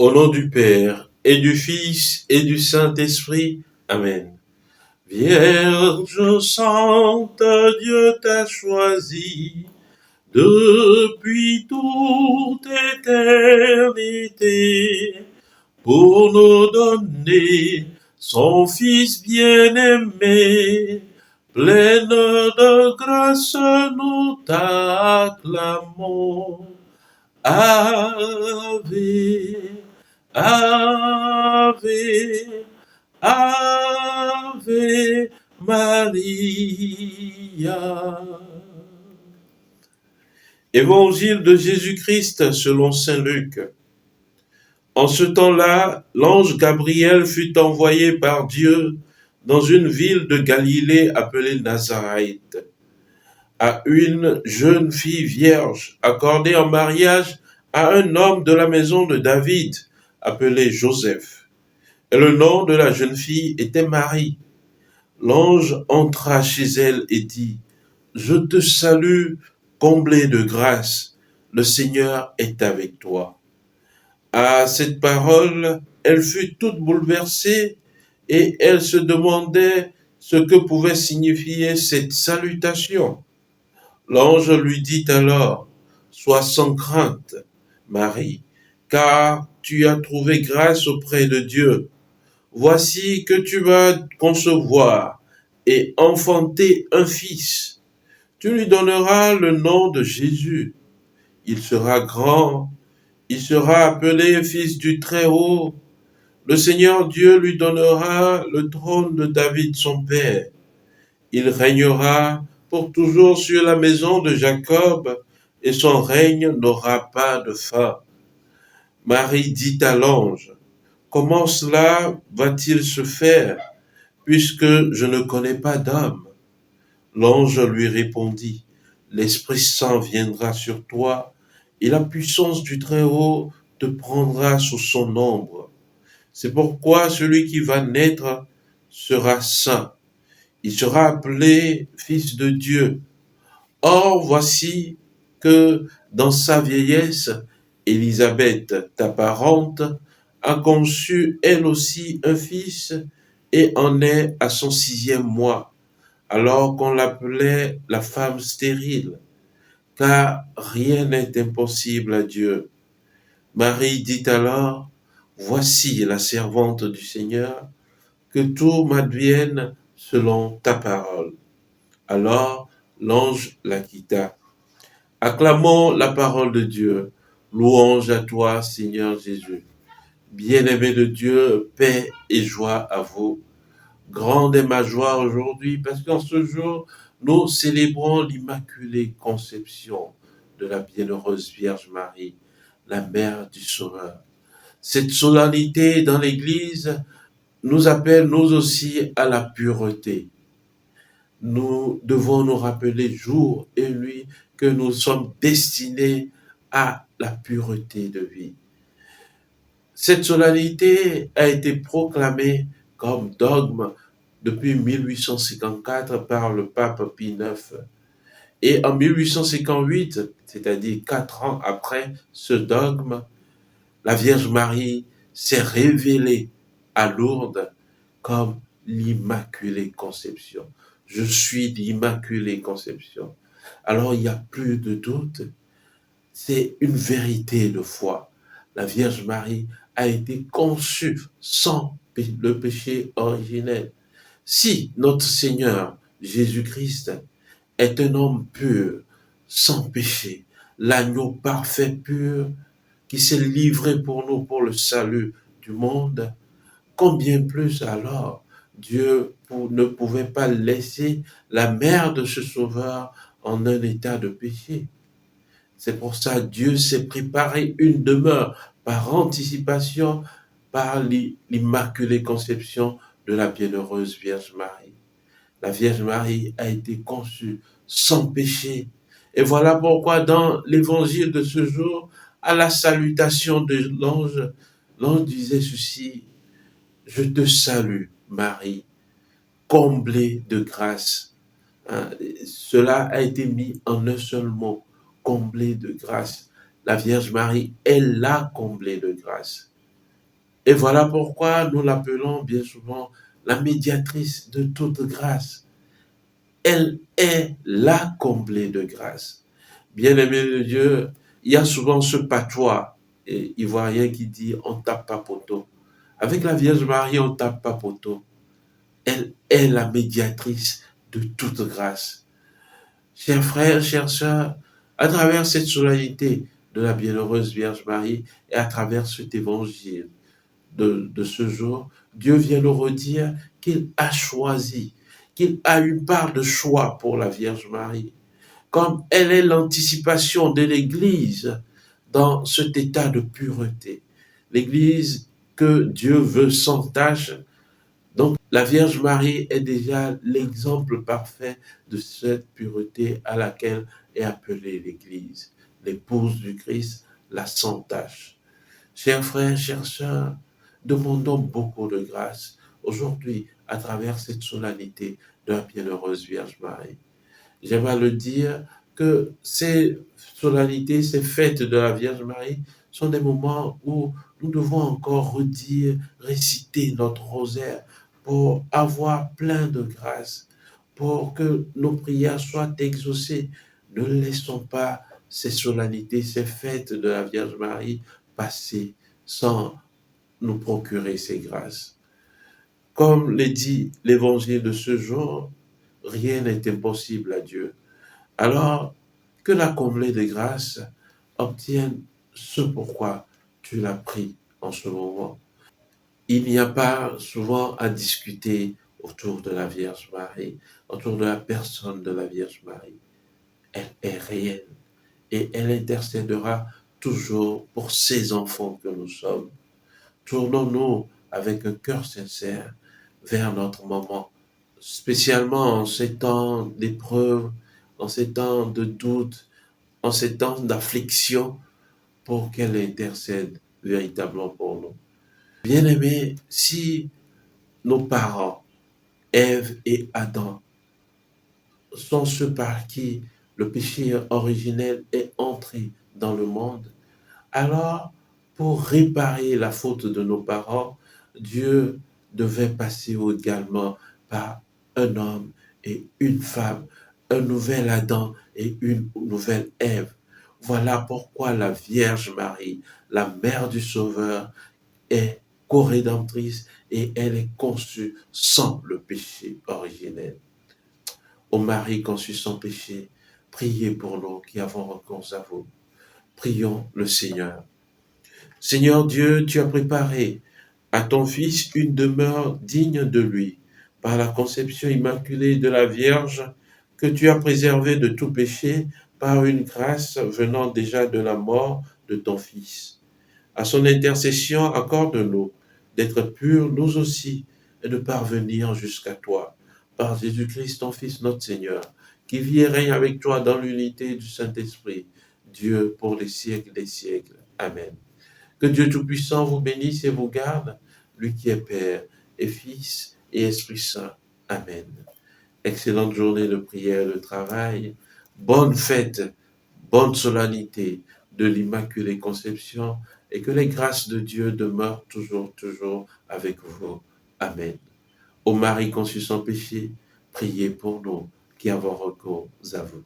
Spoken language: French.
Au nom du Père, et du Fils, et du Saint-Esprit. Amen. Vierge sainte, Dieu t'a choisie depuis toute éternité pour nous donner son Fils bien-aimé. Pleine de grâce, nous t'acclamons. Ave, Ave, Ave Maria. Évangile de Jésus-Christ selon saint Luc. En ce temps-là, l'ange Gabriel fut envoyé par Dieu dans une ville de Galilée appelée Nazareth, à une jeune fille vierge accordée en mariage à un homme de la maison de David appelé Joseph. Et le nom de la jeune fille était Marie. L'ange entra chez elle et dit, « Je te salue, comblée de grâce, le Seigneur est avec toi. » À cette parole, elle fut toute bouleversée et elle se demandait ce que pouvait signifier cette salutation. L'ange lui dit alors, « Sois sans crainte, Marie, car tu as trouvé grâce auprès de Dieu. Voici que tu vas concevoir et enfanter un fils. Tu lui donneras le nom de Jésus. Il sera grand, il sera appelé fils du Très-Haut. Le Seigneur Dieu lui donnera le trône de David son père. Il régnera pour toujours sur la maison de Jacob, et son règne n'aura pas de fin. » Marie dit à l'ange, « Comment cela va-t-il se faire, puisque je ne connais pas d'homme ?» L'ange lui répondit, « L'Esprit Saint viendra sur toi, et la puissance du Très-Haut te prendra sous son ombre. C'est pourquoi celui qui va naître sera saint. Il sera appelé Fils de Dieu. Or, voici que dans sa vieillesse, Élisabeth, ta parente, a conçu elle aussi un fils et en est à son 6e mois, alors qu'on l'appelait la femme stérile, car rien n'est impossible à Dieu. Marie dit alors, « Voici la servante du Seigneur, que tout m'advienne selon ta parole. » Alors l'ange la quitta. Acclamons la parole de Dieu. Louange à toi, Seigneur Jésus. Bien-aimé de Dieu, paix et joie à vous. Grande est ma joie aujourd'hui parce qu'en ce jour, nous célébrons l'Immaculée Conception de la Bienheureuse Vierge Marie, la Mère du Sauveur. Cette solennité dans l'Église nous appelle nous aussi à la pureté. Nous devons nous rappeler jour et nuit que nous sommes destinés à la pureté de vie. Cette solennité a été proclamée comme dogme depuis 1854 par le pape Pie IX. Et en 1858, c'est-à-dire 4 ans après ce dogme, la Vierge Marie s'est révélée à Lourdes comme l'Immaculée Conception. Je suis l'Immaculée Conception. Alors il n'y a plus de doute, c'est une vérité de foi. La Vierge Marie a été conçue sans le péché originel. Si notre Seigneur Jésus-Christ est un homme pur, sans péché, l'agneau parfait pur, qui s'est livré pour nous pour le salut du monde, combien plus alors Dieu ne pouvait pas laisser la mère de ce sauveur en un état de péché. C'est pour ça que Dieu s'est préparé une demeure par anticipation par l'Immaculée Conception de la Bienheureuse Vierge Marie. La Vierge Marie a été conçue sans péché. Et voilà pourquoi dans l'évangile de ce jour, à la salutation de l'ange, l'ange disait ceci, « Je te salue, Marie, comblée de grâce. » Cela a été mis en un seul mot, comblée de grâce. La Vierge Marie est la comblée de grâce. Et voilà pourquoi nous l'appelons bien souvent la médiatrice de toute grâce. Elle est la comblée de grâce. Bien-aimé de Dieu, il y a souvent ce patois ivoirien qui dit on tape pas poteau. Avec la Vierge Marie, on tape pas poteau. Elle est la médiatrice de toute grâce. Chers frères, chères sœurs, à travers cette solennité de la bienheureuse Vierge Marie et à travers cet évangile de ce jour, Dieu vient nous redire qu'il a choisi, qu'il a une part de choix pour la Vierge Marie. Comme elle est l'anticipation de l'Église dans cet état de pureté. L'Église que Dieu veut sans tâche. Donc, la Vierge Marie est déjà l'exemple parfait de cette pureté à laquelle est appelée l'Église, l'épouse du Christ, la sans tâche. Chers frères, chères sœurs, demandons beaucoup de grâce aujourd'hui à travers cette solennité de la bienheureuse Vierge Marie. J'aimerais le dire que ces solennités, ces fêtes de la Vierge Marie sont des moments où nous devons encore redire, réciter notre rosaire pour avoir plein de grâce, pour que nos prières soient exaucées. Ne laissons pas ces solennités, ces fêtes de la Vierge Marie passer sans nous procurer ces grâces. Comme le dit l'évangile de ce jour, rien n'est impossible à Dieu. Alors, que la comblée de grâce obtienne ce pourquoi tu l'as pris en ce moment. Il n'y a pas souvent à discuter autour de la Vierge Marie, autour de la personne de la Vierge Marie. Elle est réelle et elle intercédera toujours pour ses enfants que nous sommes. Tournons-nous avec un cœur sincère vers notre maman, spécialement en ces temps d'épreuve, en ces temps de doute, en ces temps d'affliction, pour qu'elle intercède véritablement pour nous. Bien-aimés, si nos parents, Ève et Adam, sont ceux par qui le péché originel est entré dans le monde, alors pour réparer la faute de nos parents, Dieu devait passer également par un homme et une femme, un nouvel Adam et une nouvelle Ève. Voilà pourquoi la Vierge Marie, la mère du Sauveur, est co-rédemptrice et elle est conçue sans le péché originel. Ô Marie conçue sans péché, priez pour nous qui avons recours à vous. Prions le Seigneur. Seigneur Dieu, tu as préparé à ton Fils une demeure digne de lui, par la conception immaculée de la Vierge, que tu as préservée de tout péché par une grâce venant déjà de la mort de ton Fils. À son intercession, accorde-nous d'être purs nous aussi et de parvenir jusqu'à toi, par Jésus-Christ, ton Fils, notre Seigneur, qui vit et règne avec toi dans l'unité du Saint-Esprit, Dieu pour les siècles des siècles. Amen. Que Dieu Tout-Puissant vous bénisse et vous garde, lui qui est Père et Fils et Esprit Saint. Amen. Excellente journée de prière et de travail. Bonne fête, bonne solennité de l'Immaculée Conception et que les grâces de Dieu demeurent toujours, toujours avec vous. Amen. Ô Marie conçue sans péché, priez pour nous qui avons recours à vous.